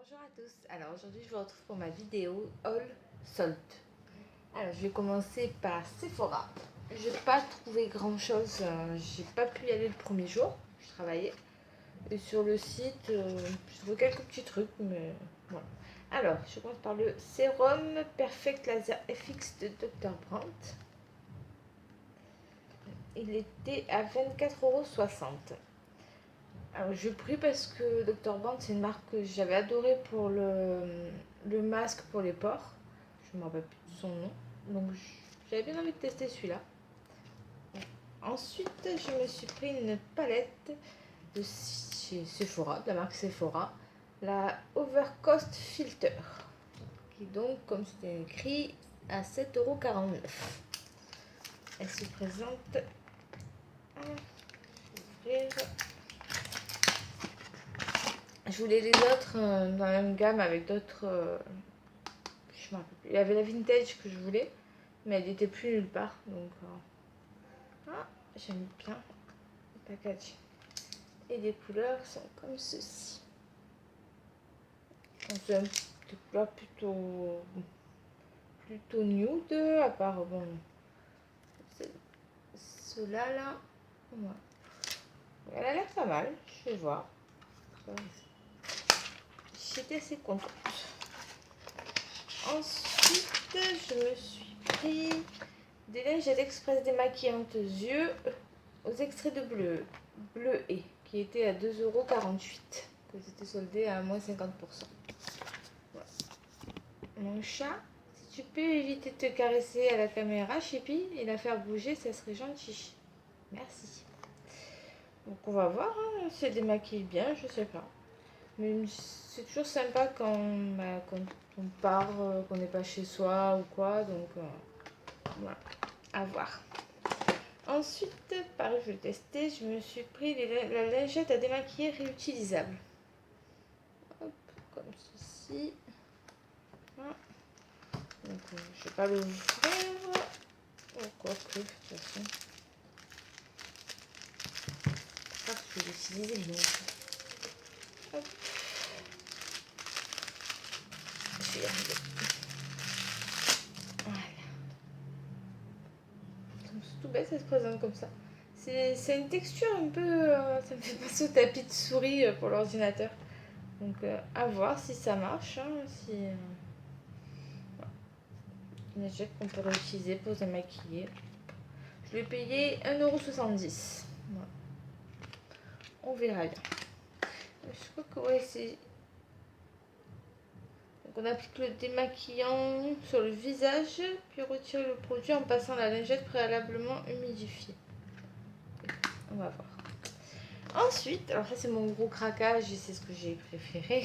Bonjour à tous, alors aujourd'hui je vous retrouve pour ma vidéo haul solde. Alors je vais commencer par Sephora. Je n'ai pas trouvé grand chose, j'ai pas pu y aller le premier jour, je travaillais. Et sur le site, j'ai trouvé quelques petits trucs, mais voilà. Alors je commence par le sérum Perfect Laser FX de Dr. Brandt. Il était à 24,60 €. Alors je l'ai pris parce que Dr. Brandt c'est une marque que j'avais adorée pour le masque pour les pores. Je ne me rappelle plus de son nom. Donc j'avais bien envie de tester celui-là. Ensuite je me suis pris une palette de chez Sephora, de la marque Sephora. La Overcost Filter. Qui donc comme c'était écrit à 7,49 €. Elle se présente... Je voulais les autres dans la même gamme avec d'autres. Je me rappelle plus. Il y avait la vintage que je voulais, mais elle n'était plus nulle part. Donc, j'aime bien le packaging. Et les couleurs sont comme ceci. C'est des couleurs plutôt nude, à part bon, ceux-là là. Voilà. Elle a l'air pas mal, je vais voir. J'étais assez contente. Ensuite, je me suis pris des lingettes express démaquillantes yeux aux extraits de bleu et qui étaient à 2,48 €, que c'était soldé à moins 50%. Voilà. Mon chat, si tu peux éviter de te caresser à la caméra, Chippy, et la faire bouger, ça serait gentil. Merci. Donc on va voir hein, si elle démaquille bien, je sais pas. Mais c'est toujours sympa quand on part, qu'on n'est pas chez soi ou quoi, donc voilà, à voir. Ensuite, pareil, je vais tester, je me suis pris la lingette à démaquiller réutilisable. Hop, comme ceci. Voilà. Donc, je vais pas l'ouvrir. Oh, quoi que, de toute façon. Je crois que je vais l'utiliser, donc. Hop. Je vais y arriver. Voilà. C'est tout bête, ça se présente comme ça. C'est une texture un peu... ça me fait penser au tapis de souris pour l'ordinateur. Donc à voir si ça marche. Hein, si, voilà. Une échelle qu'on peut réutiliser pour se démaquiller. Je l'ai payé 1,70 €. Voilà. On verra bien. Je crois que ouais, c'est... Donc on applique le démaquillant sur le visage, puis retire le produit en passant la lingette préalablement humidifiée. On va voir. Ensuite, alors ça c'est mon gros craquage et c'est ce que j'ai préféré,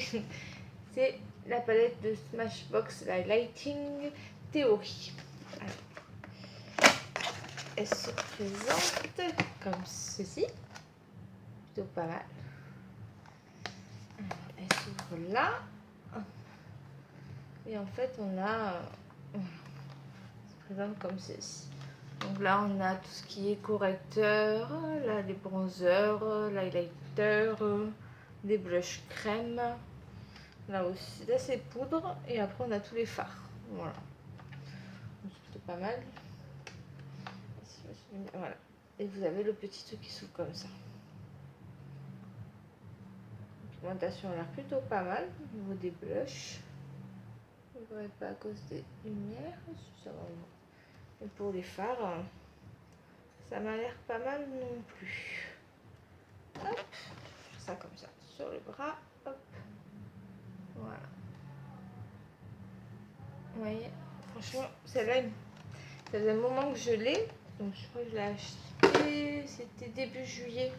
c'est la palette de Smashbox Lighting Theory. Alors, elle se présente comme ceci, plutôt pas mal. Alors, elle s'ouvre là, et en fait on a, elle se présente comme ceci. Donc là on a tout ce qui est correcteur, là les bronzers, l'highlighter, des blushs crème. Là aussi, là c'est poudre et après on a tous les fards. Voilà. C'est plutôt pas mal. Voilà. Et vous avez le petit truc qui s'ouvre comme ça. La pigmentation a l'air plutôt pas mal au niveau des blushs. Je ne verrai pas à cause des lumières. Et pour les fards, ça m'a l'air pas mal non plus. Hop, ça comme ça sur le bras. Hop. Voilà. Vous voyez, franchement, celle-là, ça faisait un moment que je l'ai. Donc je crois que je l'ai acheté, c'était début juillet.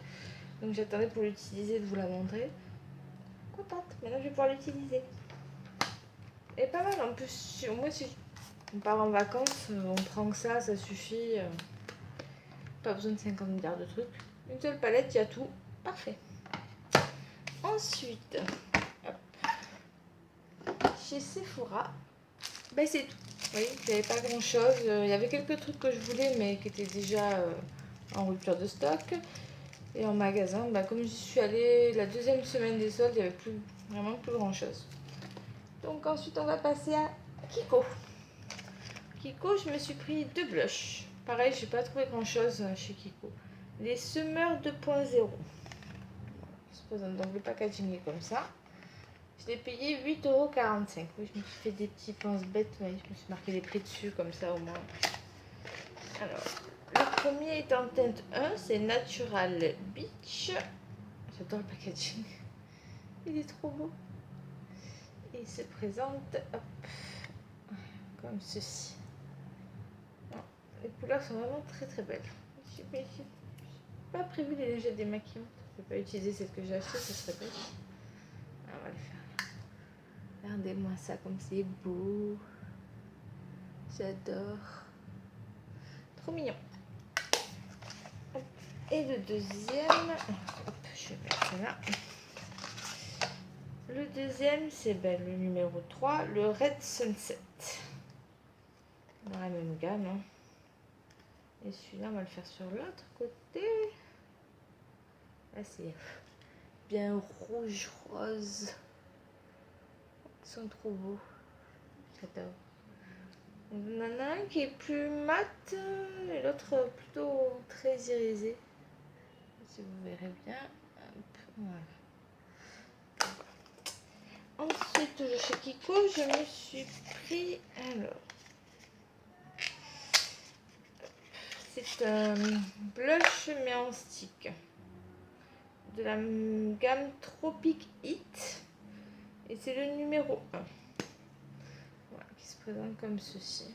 Donc j'attendais pour l'utiliser, de vous la montrer. Contente, maintenant je vais pouvoir l'utiliser. Et pas mal en plus, moi si on part en vacances, on prend que ça suffit. Pas besoin de 50 milliards de trucs. Une seule palette, il y a tout. Parfait. Ensuite, hop, chez Sephora, ben c'est tout. Vous voyez, il n'y avait pas grand chose. Il y avait quelques trucs que je voulais, mais qui étaient déjà en rupture de stock. Et en magasin, bah, comme je suis allée la deuxième semaine des soldes, il n'y avait vraiment plus grand chose. Donc ensuite on va passer à Kiko. Kiko, je me suis pris 2 blushs. Pareil, j'ai pas trouvé grand chose chez Kiko. Les semeurs 2.0. Donc le packaging est comme ça. Je l'ai payé 8,45 €. Oui, je me suis fait des petits pinces bêtes. Oui, je me suis marqué les prix dessus, comme ça au moins. Alors, le premier est en teinte 1, c'est Natural Beach. J'adore le packaging. Il est trop beau. Et il se présente hop, comme ceci. Les couleurs sont vraiment très très belles. Je n'ai pas prévu les légers démaquillantes. Je ne vais pas utiliser celle que j'ai achetée, ça serait bête. On va le faire. Regardez-moi ça comme c'est beau. J'adore. Trop mignon. Et le deuxième, hop, je vais mettre là. Le deuxième, c'est le numéro 3, le Red Sunset. Dans la même gamme. Hein. Et celui-là, on va le faire sur l'autre côté. Là, c'est bien rouge, rose. Ils sont trop beaux. J'adore. On en a un qui est plus mat et l'autre plutôt très irisé. Si vous verrez bien. Hop, voilà. Ensuite, toujours chez Kiko, je me suis pris. Alors. C'est un blush mais en stick. De la gamme Tropic Heat. Et c'est le numéro 1. Voilà, qui se présente comme ceci.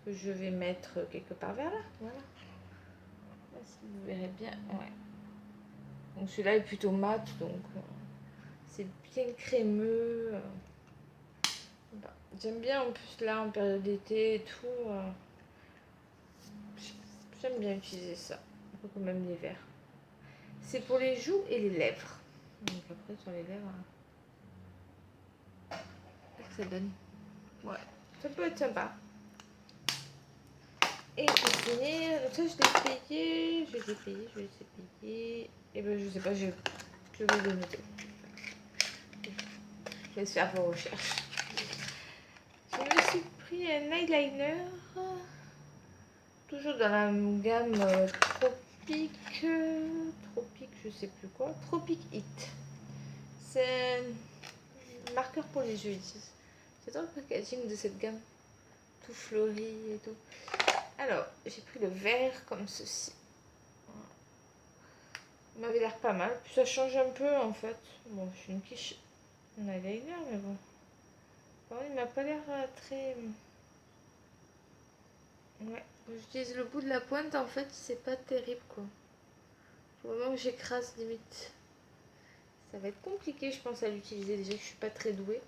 Que je vais mettre quelque part vers là. Voilà. Là, si vous verrez bien. Ouais. Donc celui-là est plutôt mat. Donc c'est bien crémeux. Voilà. J'aime bien en plus là en période d'été et tout. J'aime bien utiliser ça. Un peu comme même l'hiver. C'est pour les joues et les lèvres. Donc après sur les lèvres. Ça donne. Ouais. Ça peut être sympa. Et pour finir, ça je l'ai payé. Je l'ai payé. Et ben je sais pas, je vais le noter. Je vais faire vos recherches. Je me suis pris un eyeliner. Toujours dans la gamme Tropic, je sais plus quoi. Tropic Heat. C'est un marqueur pour les yeux. J'adore le packaging de cette gamme. Tout fleuri et tout. Alors, j'ai pris le vert comme ceci. Il m'avait l'air pas mal. Puis ça change un peu en fait. Bon, je suis une quiche en eyeliner, mais bon. Bon, il m'a pas l'air très. Ouais. J'utilise le bout de la pointe, en fait, c'est pas terrible quoi. Faut vraiment que j'écrase limite. Ça va être compliqué, je pense, à l'utiliser. Déjà que je suis pas très douée.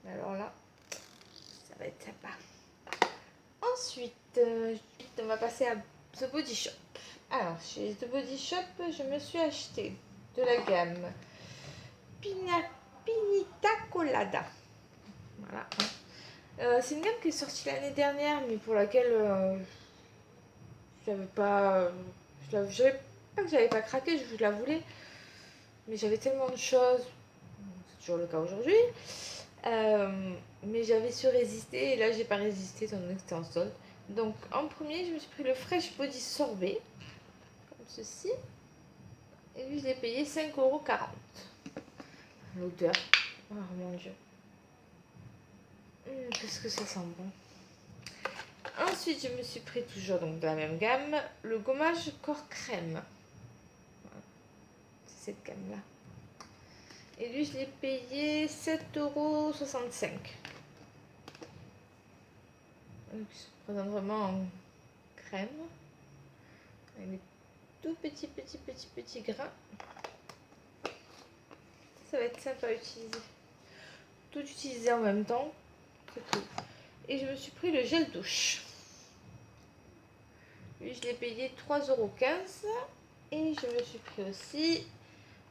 Mais alors là, ça va être sympa. Ensuite, on va passer à The Body Shop. Alors, chez The Body Shop, je me suis acheté de la gamme Pinita Colada. Voilà. C'est une gamme qui est sortie l'année dernière, mais pour laquelle je n'avais pas. Je savais pas que j'avais pas craqué, je la voulais. Mais j'avais tellement de choses. C'est toujours le cas aujourd'hui. Mais j'avais su résister et là j'ai pas résisté étant donné que c'était en solde. Donc en premier je me suis pris le Fresh Body Sorbet comme ceci et lui je l'ai payé 5,40 €. L'odeur, oh mon dieu, qu'est-ce que ça sent bon. Ensuite je me suis pris toujours donc de la même gamme le gommage corps crème. Voilà. C'est cette gamme là. Et lui, je l'ai payé 7,65 €. Donc, il se présente vraiment en crème. Avec des tout petits grains. Ça va être sympa à utiliser. Tout utiliser en même temps. C'est cool. Et je me suis pris le gel douche. Lui, je l'ai payé 3,15 €. Et je me suis pris aussi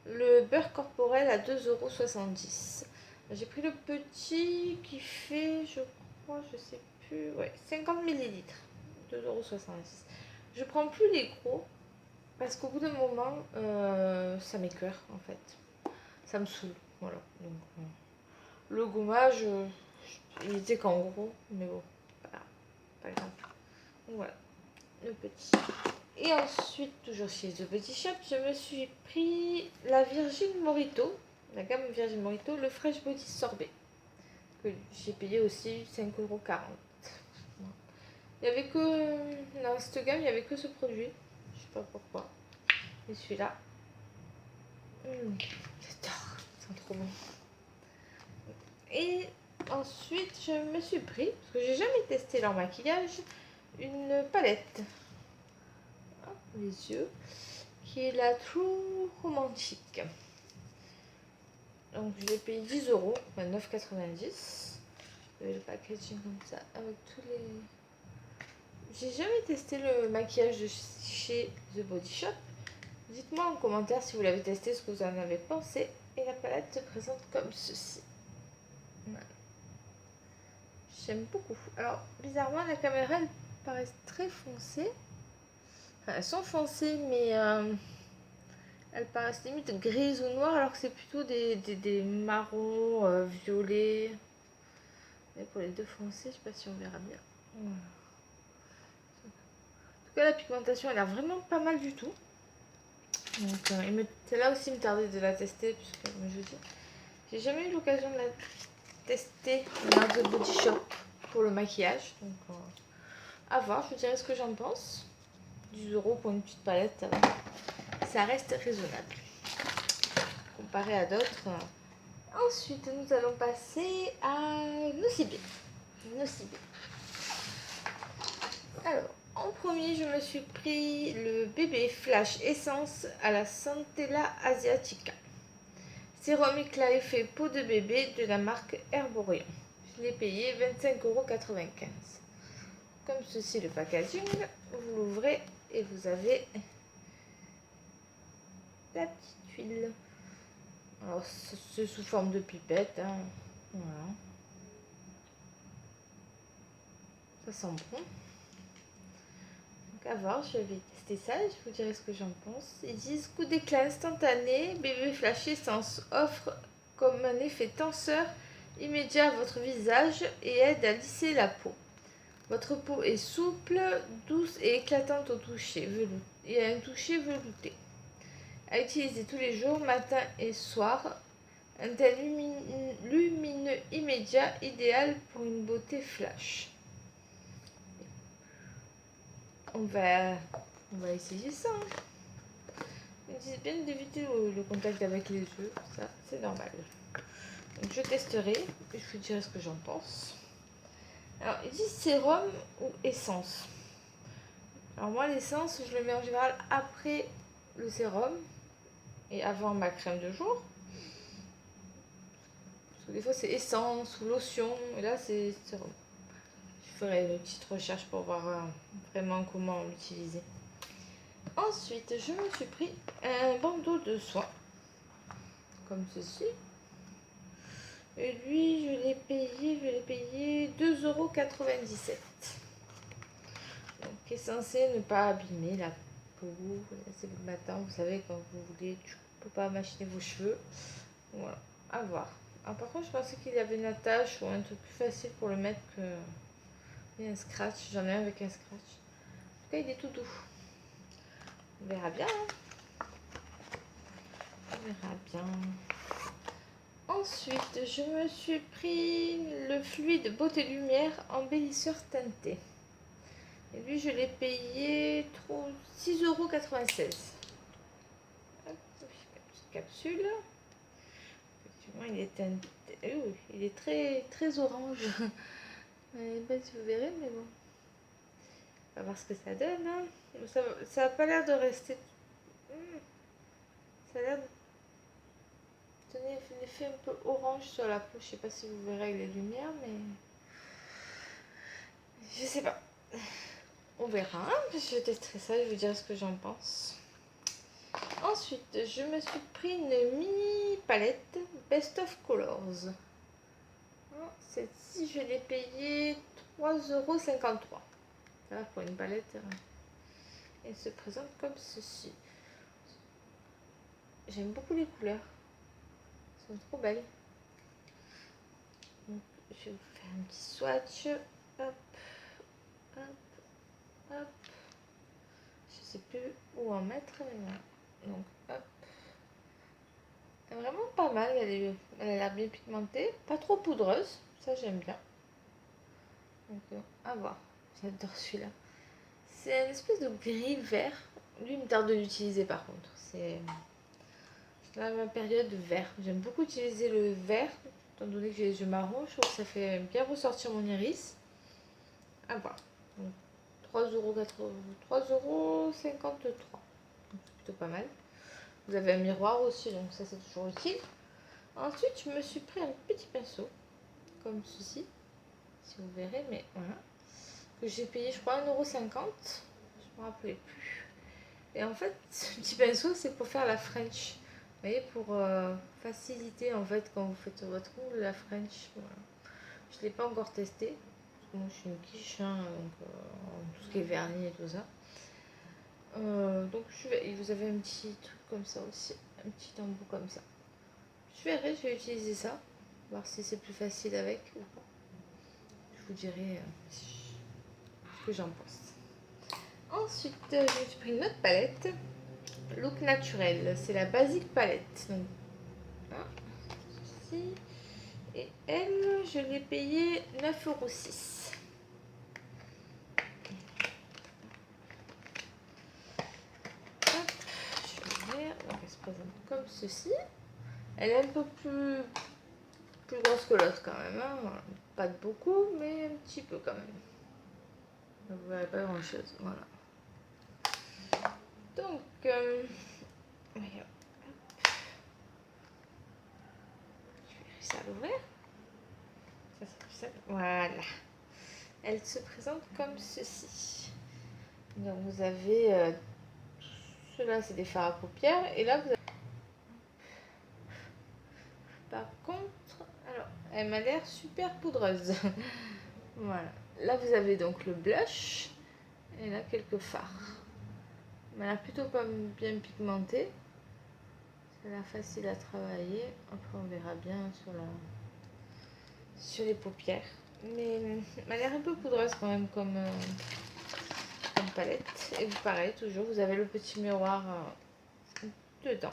le beurre corporel à 2,70 €. J'ai pris le petit qui fait, je crois, je sais plus, ouais, 50 ml, 2,70 €. Je prends plus les gros parce qu'au bout d'un moment, ça m'écoeure en fait. Ça me saoule, voilà. Donc, Le gommage, il était qu'en gros, mais bon, voilà, pas grave. Donc voilà, le petit. Et ensuite, toujours chez The Body Shop, je me suis pris la Virgin Morito, la gamme Virgin Morito, le Fresh Body Sorbet, que j'ai payé aussi 5,40 €. Il y avait que, dans cette gamme, il n'y avait que ce produit, je sais pas pourquoi. Et celui-là, j'adore, c'est trop bon. Et ensuite, je me suis pris, parce que j'ai jamais testé leur maquillage, une palette, pour les yeux, qui est la True Romantic. Donc je l'ai payé 10 €, enfin 9,90 €. Le packaging comme ça, avec tous les... J'ai jamais testé le maquillage de chez The Body Shop. Dites-moi en commentaire si vous l'avez testé, ce que vous en avez pensé. Et la palette se présente comme ceci. Ouais. J'aime beaucoup. Alors, bizarrement, la caméra, elle paraît très foncée. Enfin, elles sont foncées, mais elles paraissent limite grises ou noires, alors que c'est plutôt des marrons, violets. Et pour les deux foncés, je sais pas si on verra bien. Voilà. En tout cas, la pigmentation, elle a vraiment pas mal du tout. Donc, celle-là aussi, il me tardait de la tester, puisque, comme je vous dis, j'ai jamais eu l'occasion de la tester dans The Body Shop pour le maquillage. Donc, à voir, je vous dirai ce que j'en pense. 10 € pour une petite palette, ça reste raisonnable comparé à d'autres. Ensuite, nous allons passer à Nocibé. Alors, en premier, je me suis pris le bébé Flash Essence à la Centella Asiatica. Sérum éclat effet peau de bébé de la marque Herborian. Je l'ai payé 25,95 €. Comme ceci le packaging, vous l'ouvrez et vous avez la petite huile. Alors c'est sous forme de pipette, hein. Voilà. Ça sent bon. Donc à voir, je vais tester ça et je vous dirai ce que j'en pense. Ils disent coup d'éclat instantané, bébé Flash Essence offre comme un effet tenseur immédiat à votre visage et aide à lisser la peau. Votre peau est souple, douce et éclatante au toucher, et a un toucher velouté. À utiliser tous les jours, matin et soir. Un teint lumineux immédiat, idéal pour une beauté flash. On va essayer ça. Ils disent bien d'éviter le contact avec les yeux, ça c'est normal. Donc je testerai et je vous dirai ce que j'en pense. Alors ils disent sérum ou essence. Alors moi l'essence je le mets en général après le sérum et avant ma crème de jour. Parce que des fois c'est essence ou lotion et là c'est sérum. Je ferai une petite recherche pour voir vraiment comment l'utiliser. Ensuite je me suis pris un bandeau de soie comme ceci. Et lui je l'ai payé 2,97 €. Donc qui est censé ne pas abîmer la peau. C'est le matin, vous savez, quand vous voulez, tu ne peux pas machiner vos cheveux. Voilà, à voir. Alors, par contre, je pensais qu'il y avait une attache ou un truc plus facile pour le mettre que un scratch. J'en ai un avec un scratch. En tout cas, il est tout doux. On verra bien. Hein. On verra bien. Ensuite, je me suis pris le fluide Beauté Lumière embellisseur teinté. Et lui, je l'ai payé 6,96 €. Petite capsule. Effectivement, il est teinté. Il est très orange. Je ne sais pas si vous verrez, mais bon. On va voir ce que ça donne. Hein. Ça n'a pas l'air de rester. Ça a l'air de donner un effet un peu orange sur la peau. Je ne sais pas si vous verrez avec les lumières, mais. Je sais pas. On verra. Je testerai ça, je vous dirai ce que j'en pense. Ensuite, je me suis pris une mini palette Best of Colors. Celle-ci, je l'ai payée 3,53 €. Ça va pour une palette. Elle se présente comme ceci. J'aime beaucoup les couleurs. Elles sont trop belles. vais vous faire un petit swatch. Hop, hop, hop. Je sais plus où en mettre, mais voilà. Donc, hop. Elle est vraiment pas mal, elle a l'air bien pigmentée, pas trop poudreuse, ça j'aime bien. Donc, à voir, j'adore celui-là. C'est une espèce de gris vert. Lui, il me tarde de l'utiliser par contre. C'est dans ma période vert. J'aime beaucoup utiliser le vert, étant donné que j'ai les yeux marrons. Je trouve que ça fait bien ressortir mon iris. À voir. Donc, 3,53 €. C'est plutôt pas mal. Vous avez un miroir aussi, donc ça c'est toujours utile. Ensuite, je me suis pris un petit pinceau, comme ceci, si vous verrez, mais voilà. Que j'ai payé, je crois, 1,50 €. Je me rappelais plus. Et en fait, ce petit pinceau, c'est pour faire la French. Vous voyez, pour faciliter en fait quand vous faites votre ongle, la French. Voilà. Je ne l'ai pas encore testé. Parce que moi, je suis une quiche, hein, donc tout ce qui est vernis et tout ça. Donc, vous avez un petit truc comme ça aussi. Un petit embout comme ça. Je verrai, je vais utiliser ça. Voir si c'est plus facile avec ou pas. Je vous dirai ce que j'en pense. Ensuite, je me suis pris une autre palette. Look naturel, c'est la basique palette. Donc, hein, ceci. Et elle, je l'ai payée 9,06 €. Hop, je vais ouvrir. Donc, elle se présente comme ceci. Elle est un peu plus grosse que l'autre quand même. Hein. Voilà. Pas de beaucoup, mais un petit peu quand même. Donc, vous verrez pas grand chose. Voilà. Donc, regarde. Je vais réussir à l'ouvrir. Ça, c'est plus simple. Voilà. Elle se présente comme ceci. Donc, vous avez ceux-là, c'est des fards à paupières. Et là, vous avez. Par contre, alors, elle m'a l'air super poudreuse. Voilà. Là, vous avez donc le blush. Et là, quelques fards. Elle a l'air plutôt pas bien pigmentée. Ça a l'air facile à travailler. Après, on verra bien sur les paupières. Mais elle a l'air un peu poudreuse quand même comme palette. Et pareil, toujours, vous avez le petit miroir dedans.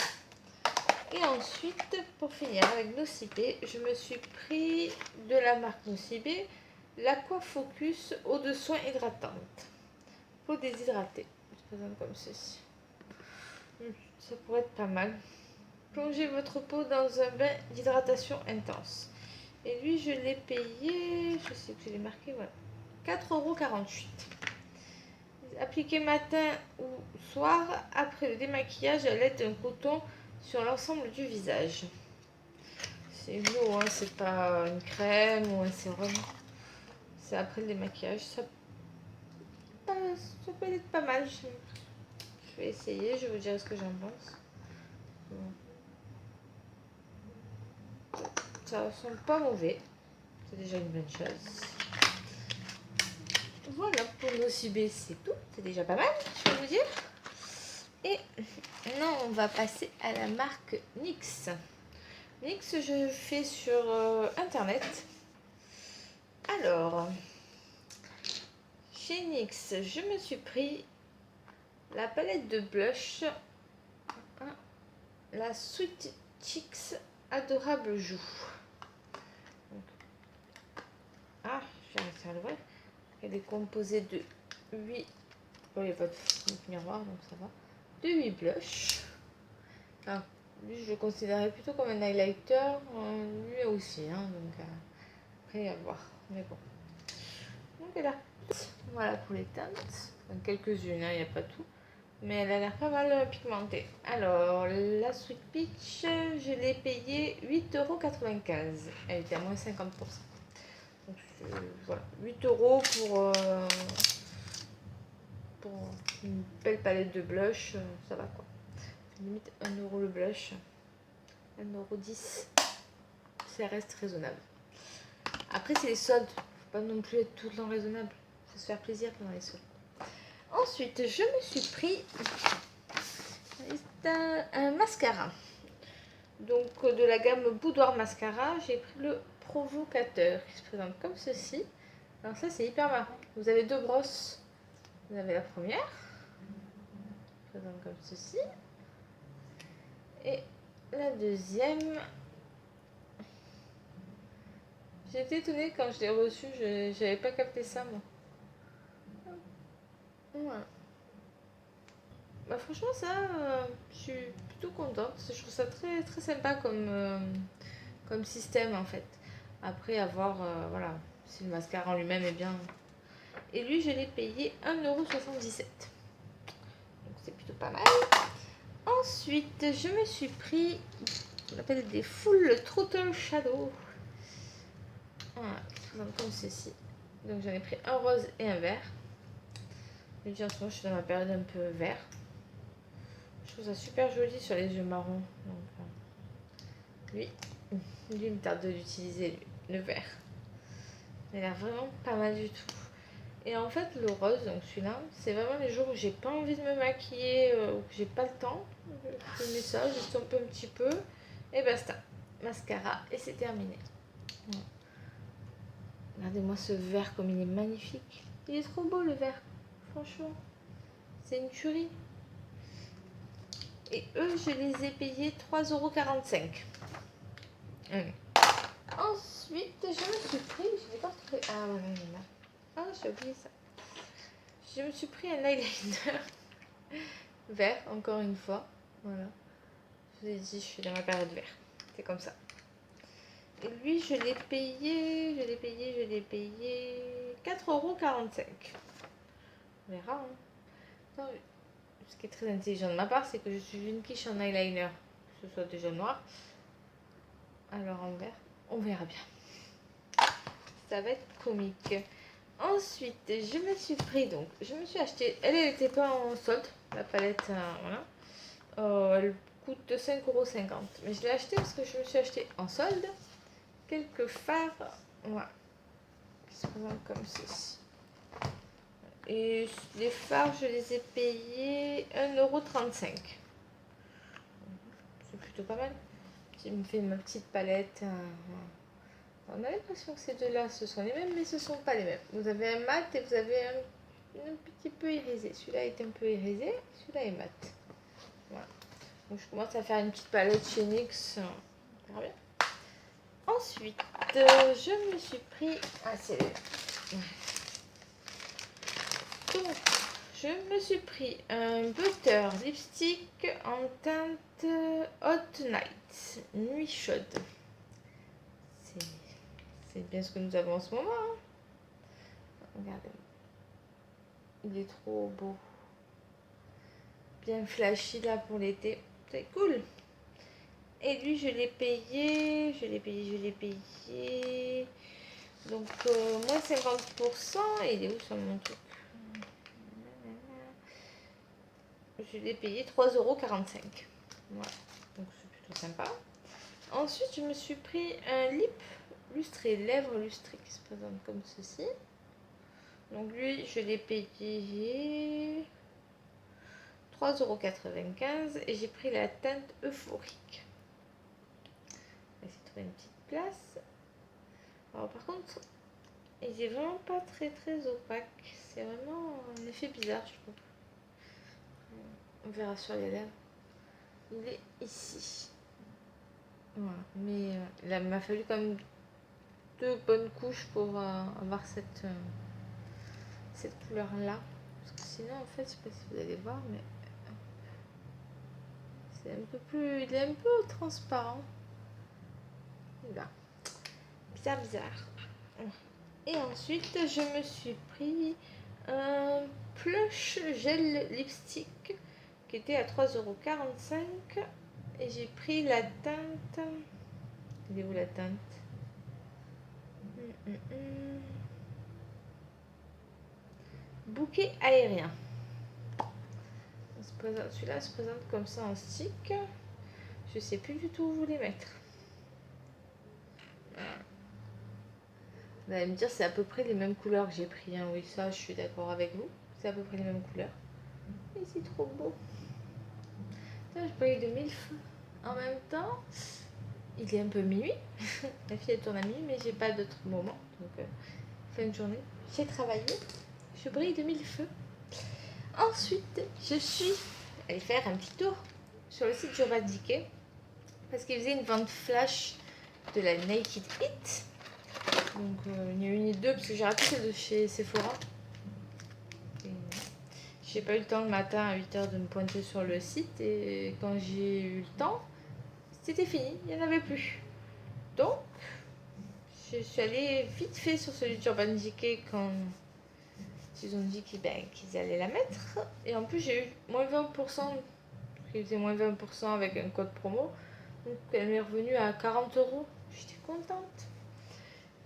Et ensuite, pour finir avec Nocibé, je me suis pris de la marque Nocibé l'Aqua Focus eau de soin hydratante. Peau déshydratée. Je présente comme ceci. Ça pourrait être pas mal. Plongez votre peau dans un bain d'hydratation intense. Et lui, je l'ai payé, je sais que je l'ai marqué, voilà, 4,48 €. Appliquez matin ou soir après le démaquillage à l'aide d'un coton sur l'ensemble du visage. C'est une eau, hein, c'est pas une crème ou un sérum. C'est après le démaquillage. Ça peut être pas mal. Je vais essayer, je vais vous dire ce que j'en pense. Ça sent pas mauvais. C'est déjà une bonne chose. Voilà, pour Nocibé, c'est tout. C'est déjà pas mal, je vais vous dire. Et maintenant, on va passer à la marque NYX. NYX, je fais sur Internet. Alors, chez NYX, je me suis pris la palette de blush, la Sweet Cheeks Adorable Joue. Donc, je vais réussir à l'ouvrir. Elle est composée de 8. Bon, il y a votre miroir, donc ça va. De 8 blushs. Alors, lui, je le considérais plutôt comme un highlighter. Lui aussi, hein, donc après à voir. Mais bon. Donc elle a. Voilà pour les teintes. Enfin, quelques-unes, il n'y a pas tout. Mais elle a l'air pas mal pigmentée. Alors, la Sweet Peach, je l'ai payée 8,95 €. Elle était à moins 50%. Donc, voilà, 8 € pour une belle palette de blush, ça va quoi. Limite 1 € le blush, 1,10 €, ça reste raisonnable. Après, c'est les soldes, faut pas non plus être tout le temps raisonnable, faut se faire plaisir pendant les soldes. Ensuite, je me suis pris un mascara. Donc de la gamme Boudoir Mascara, j'ai pris le Provocateur qui se présente comme ceci. Alors ça c'est hyper marrant. Vous avez deux brosses. Vous avez la première, qui se présente comme ceci. Et la deuxième. J'ai été étonnée quand je l'ai reçue, je n'avais pas capté ça moi. Voilà. Bah franchement ça, je suis plutôt contente. Je trouve ça très, très sympa comme système en fait. Après avoir, voilà, si le mascara en lui-même est bien. Et lui je l'ai payé 1,77 €. Donc c'est plutôt pas mal. Ensuite je me suis pris, on appelle des Full Throttle Shadow. Voilà, qui se présente comme ceci. Donc j'en ai pris un rose et un vert. Je dis en ce moment je suis dans ma période un peu vert. Je trouve ça super joli sur les yeux marrons. Donc, lui, il me tarde de l'utiliser, le vert. Il a l'air vraiment pas mal du tout. Et en fait, le rose, donc celui-là, c'est vraiment les jours où j'ai pas envie de me maquiller, ou que j'ai pas le temps. Je mets ça, je stompe un petit peu, et basta. Mascara, et c'est terminé. Voilà. Regardez-moi ce vert comme il est magnifique. Il est trop beau le vert, franchement. C'est une tuerie. Et eux, je les ai payés 3,45 €. Ensuite, je me suis pris, je l'ai pas retrouvé. Ah voilà, il est là. Ah, j'ai oublié ça. Je me suis pris un eyeliner vert, encore une fois. Voilà. Je vous ai dit, je suis dans ma période vert. C'est comme ça. Et lui, je l'ai payé 4,45 €. On verra. Hein. Non, ce qui est très intelligent de ma part, c'est que je suis une quiche en eyeliner. Que ce soit déjà noir. Alors en vert, on verra bien. Ça va être comique. Ensuite, je me suis pris donc, je me suis acheté, elle n'était pas en solde, la palette, voilà. Elle coûte 5,50 €. Mais je l'ai acheté parce que je me suis acheté en solde quelques fards, voilà, qui se présentent comme ceci. Et les fards, je les ai payés 1,35 €. C'est plutôt pas mal. Je me fais ma petite palette. Voilà. On a l'impression que ces deux-là, ce sont les mêmes, mais ce ne sont pas les mêmes. Vous avez un mat et vous avez un petit peu irisé. Celui-là est un peu irisé, celui-là est mat. Voilà. Donc je commence à faire une petite palette chez NYX. On verra bien. Ensuite, je me suis pris... Ah, c'est là. Donc, je me suis pris un butter lipstick en teinte Hot Night, nuit chaude. C'est bien ce que nous avons en ce moment. Hein. Regardez. Il est trop beau. Bien flashy là pour l'été. C'est cool. Et lui, je l'ai payé. Donc, moins 50%. Il est où sur mon truc? Je l'ai payé 3,45 €. Voilà. Donc, c'est plutôt sympa. Ensuite, je me suis pris un lip lustré, lèvres lustrées qui se présente comme ceci. Donc lui, je l'ai payé 3,95 € et j'ai pris la teinte euphorique. On va essayer de trouver une petite place. Alors par contre, il est vraiment pas très très opaque. C'est vraiment un effet bizarre, je trouve. On verra sur les lèvres. Il est ici. Voilà. Mais il m'a fallu quand même 2 bonnes couches pour avoir cette couleur là, parce que sinon en fait je sais pas si vous allez voir, mais c'est un peu plus, il est un peu transparent là, bizarre. Et ensuite je me suis pris un plush gel lipstick qui était à 3,45 € et j'ai pris la teinte, elle est où la teinte? Bouquet aérien. Celui-là se présente comme ça en stick. Je sais plus du tout où vous les mettre. Vous allez me dire c'est à peu près les mêmes couleurs que j'ai pris. Hein. Oui, ça je suis d'accord avec vous. C'est à peu près les mêmes couleurs. Et c'est trop beau. Ça, je paye de MILF. En même temps, il est un peu minuit. La fille elle tourne à minuit, mais j'ai pas d'autre moment. Donc, fin de journée, j'ai travaillé. Je brille de mille feux. Ensuite, je suis allée faire un petit tour sur le site d'Urban Decay parce qu'ils faisaient une vente flash de la Naked It. Donc, il y a eu une et deux parce que j'ai raté celle de chez Sephora. J'ai pas eu le temps le matin à 8h de me pointer sur le site et quand j'ai eu le temps, c'était fini, il n'y en avait plus. Donc, je suis allée vite fait sur celui d'Urban Decay quand ils ont dit qu'ils allaient la mettre. Et en plus, j'ai eu moins 20%, qu'ils faisaient moins 20% avec un code promo. Donc, elle m'est revenue à 40 €. J'étais contente.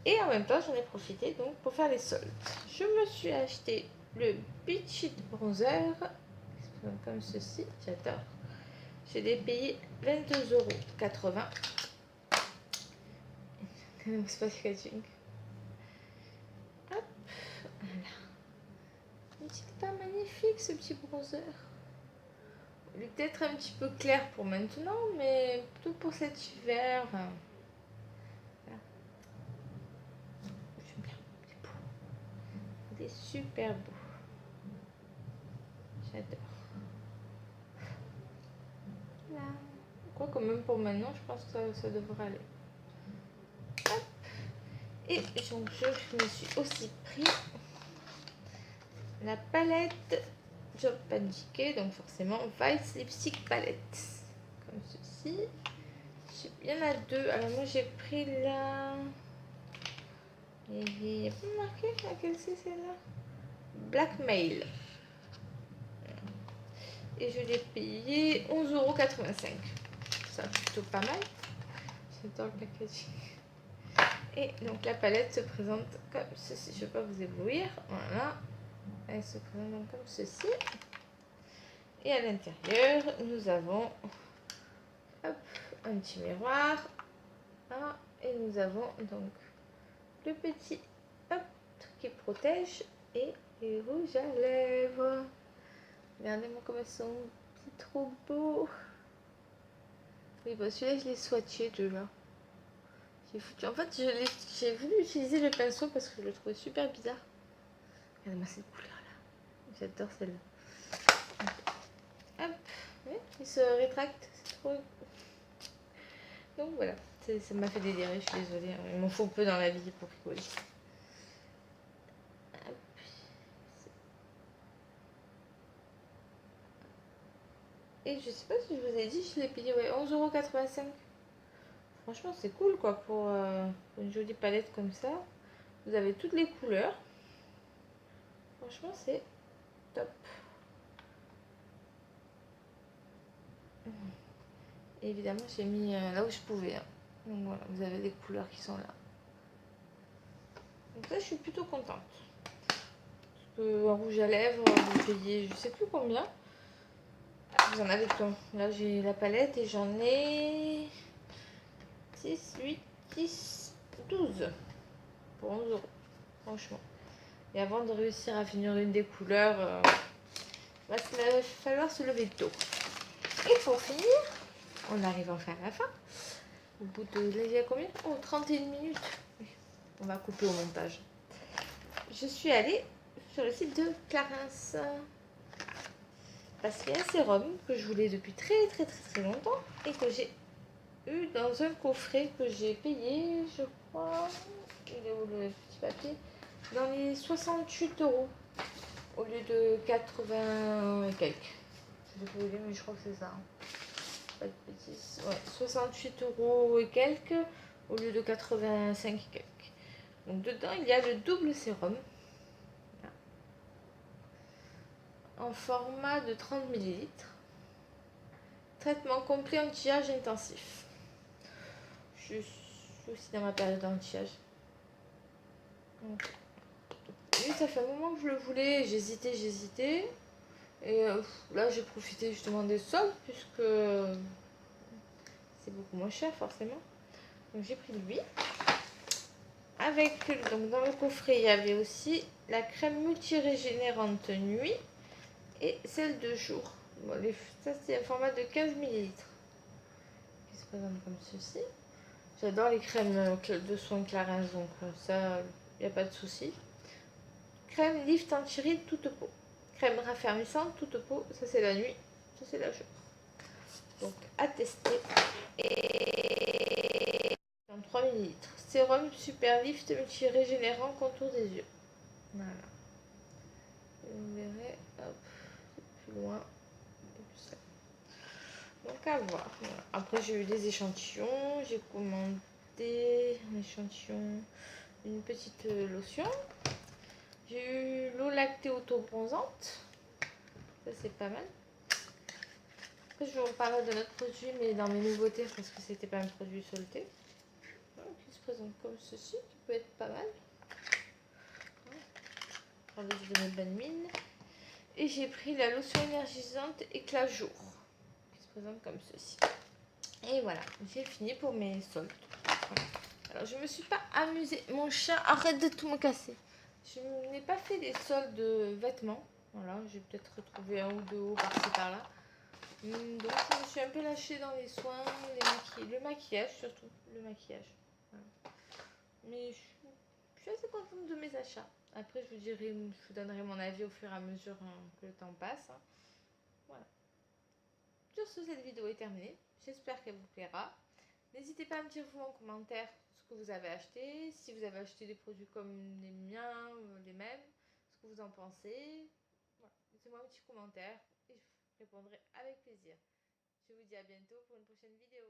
Et en même temps, j'en ai profité donc pour faire les soldes. Je me suis acheté le Beach Bronzer, comme ceci, j'adore. Je l'ai payé 22,80 €. C'est pas scratching. Hop, voilà. N'est-il pas magnifique ce petit bronzer? Il est peut-être un petit peu clair pour maintenant, mais plutôt pour cet hiver. Enfin, voilà. J'aime bien, c'est beau. Il est super beau. J'adore. Là. Quoi que même pour maintenant, je pense que ça devrait aller. Hop. Et donc, je me suis aussi pris la palette Urban Decay, donc forcément Vice Lipstick Palette. Comme ceci. Il y en a deux. Alors, moi j'ai pris la. Il n'y a pas marqué laquelle c'est celle-là. Blackmail. Et je l'ai payé 11,85 €. Ça plutôt pas mal. J'adore le packaging. Et donc la palette se présente comme ceci. Je ne vais pas vous éblouir. Voilà. Elle se présente donc comme ceci. Et à l'intérieur, nous avons hop, un petit miroir. Ah, et nous avons donc le petit hop, truc qui protège et les rouges à lèvres. Regardez-moi comme elles sont, c'est trop beau. Oui, bah celui-là, je l'ai swatché déjà. En fait, j'ai voulu utiliser le pinceau parce que je le trouvais super bizarre. Regardez-moi cette couleur-là. J'adore celle-là. Hop, oui, il se rétracte. C'est trop. Donc voilà, ça m'a fait délirer, je suis désolée. Il m'en faut peu dans la vie pour rigoler. Et je sais pas si je vous ai dit, je l'ai payé 11,85 €. Franchement, c'est cool quoi pour une jolie palette comme ça. Vous avez toutes les couleurs. Franchement, c'est top. Et évidemment, j'ai mis là où je pouvais. Hein. Donc voilà, vous avez des couleurs qui sont là. Donc là, je suis plutôt contente. Parce que un rouge à lèvres, vous payez je sais plus combien. Vous en avez plein. Là, j'ai la palette et j'en ai 6, 8, 10, 12 pour 11 €. Franchement. Et avant de réussir à finir une des couleurs, il va falloir se lever tôt. Et pour finir, on arrive enfin à la fin. Au bout de, là, il y a combien? Oh, 31 minutes. On va couper au montage. Je suis allée sur le site de Clarins. Parce qu'il y a un sérum que je voulais depuis très longtemps et que j'ai eu dans un coffret que j'ai payé, je crois, il est où le petit papier, dans les 68 € au lieu de 80 et quelques. Je vais vous dire, mais je crois que c'est ça. Pas de bêtises. Ouais, 68 € et quelques au lieu de 85 et quelques. Donc dedans, il y a le double sérum. En format de 30 ml. Traitement complet anti-âge intensif. Je suis aussi dans ma période d'anti-âge. Oui, ça fait un moment que je le voulais. J'hésitais. Et là, j'ai profité justement des soldes puisque c'est beaucoup moins cher forcément. Donc j'ai pris lui. Donc dans le coffret, il y avait aussi la crème multirégénérante nuit et celle de jour. Bon, ça, c'est un format de 15 ml. présente comme ceci. J'adore les crèmes de soins Clarins, donc ça, il n'y a pas de souci. Crème lift anti-rides toute peau. Crème raffermissante toute peau, ça c'est la nuit, ça c'est la jour. Donc à tester. Et dans 3 ml. Sérum super lift multi-régénérant contour des yeux. Voilà. Vous verrez, hop, plus loin. Donc à voir. Voilà. Après j'ai eu des échantillons. J'ai commandé un échantillon, une petite lotion. J'ai eu l'eau lactée auto-bronzante. Ça c'est pas mal. Après je vais vous parler de notre produit, mais dans mes nouveautés, parce que c'était pas un produit solté. Voilà, qui se présente comme ceci, qui peut être pas mal. Voilà. De mes bonnes mines. Et j'ai pris la lotion énergisante éclat jour, qui se présente comme ceci. Et voilà, j'ai fini pour mes soldes. Voilà. Alors je me suis pas amusée. Mon chat, arrête de tout me casser. Je n'ai pas fait des soldes de vêtements. Voilà, j'ai peut-être retrouvé un ou deux hauts par-ci par-là. Donc je me suis un peu lâchée dans les soins, le maquillage surtout. Le maquillage. Voilà. Mais je suis assez contente de mes achats. Après je vous donnerai mon avis au fur et à mesure que le temps passe. Voilà. Sur ce, cette vidéo est terminée. J'espère qu'elle vous plaira. N'hésitez pas à me dire vous en commentaire ce que vous avez acheté, si vous avez acheté des produits comme les miens, les mêmes, ce que vous en pensez. Voilà. Laissez-moi un petit commentaire et je répondrai avec plaisir. Je vous dis à bientôt pour une prochaine vidéo.